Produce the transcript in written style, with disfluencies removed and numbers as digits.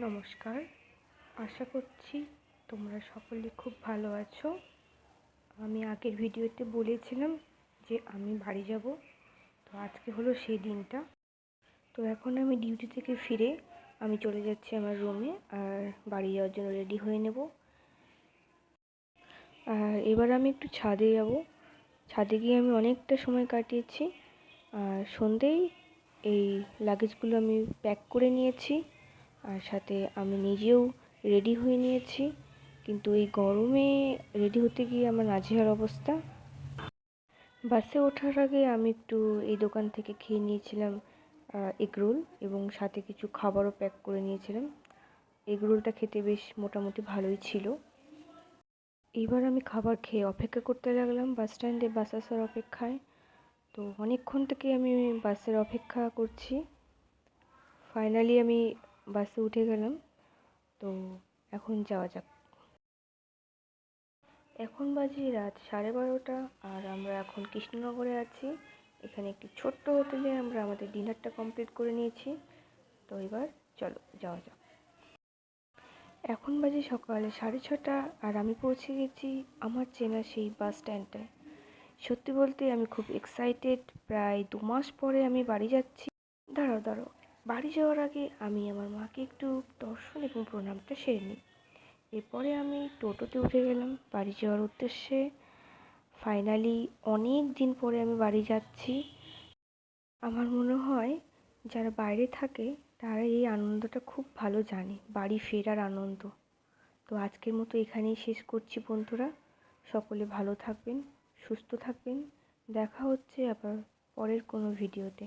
নমস্কার। আশা করছি তোমরা সকলে খুব ভালো আছো। আমি আগের ভিডিওতে বলেছিলাম যে আমি বাড়ি যাব, তো আজকে হলো সেই দিনটা। তো এখন আমি ডিউটি থেকে ফিরে আমি চলে যাচ্ছি আমার রুমে, আর বাড়ি যাওয়ার জন্য রেডি হয়ে নেব। আর এবার আমি একটু ছাদে যাব। ছাদে গিয়ে আমি অনেকটা সময় কাটিয়েছি, আর সন্ধেই এই লাগেজগুলো আমি প্যাক করে নিয়েছি, আর সাথে আমি নিজেও রেডি হয়ে নিয়েছি। কিন্তু এই গরমে রেডি হতে গিয়ে আমার নাজেহাল অবস্থা। বাসে ওঠার আগে আমি একটু এই দোকান থেকে খেয়ে নিয়েছিলাম এগরোল, এবং সাথে কিছু খাবারও প্যাক করে নিয়েছিলাম। এগরোলটা খেতে বেশ মোটামুটি ভালোই ছিল। এবার আমি খাবার খেয়ে অপেক্ষা করতে লাগলাম বাস স্ট্যান্ডে বাস আসার অপেক্ষায়। তো অনেকক্ষণ থেকে আমি বাসের অপেক্ষা করছি। ফাইনালি আমি বাসে উঠে গেলাম। তো এখন যাওয়া যাক। এখন বাজে রাত 12:30, আর আমরা এখন কৃষ্ণনগরে আছি। এখানে একটি ছোট্ট হোটেলে আমরা আমাদের ডিনারটা কমপ্লিট করে নিয়েছি। তো এবার চলো যাওয়া যাক। এখন বাজে সকাল 6:30, আর আমি পৌঁছে গেছি আমার চেনা সেই বাস স্ট্যান্ডটায়। সত্যি বলতে আমি খুব এক্সাইটেড। প্রায় 2 মাস পরে আমি বাড়ি যাচ্ছি। দাঁড়াও, বাড়ি যাওয়ার আগে আমি আমার মাকে একটু দর্শন এবং প্রণামটা সেরে নিই। এরপরে আমি টোটোতে উঠে গেলাম বাড়ি যাওয়ার উদ্দেশ্যে। ফাইনালি অনেক দিন পরে আমি বাড়ি যাচ্ছি। আমার মনে হয় যারা বাইরে থাকে তারা এই আনন্দটা খুব ভালো জানে, বাড়ি ফেরার আনন্দ। তো আজকের মতো এখানেই শেষ করছি বন্ধুরা। সকলে ভালো থাকবেন, সুস্থ থাকবেন। দেখা হচ্ছে আবার পরের কোনো ভিডিওতে।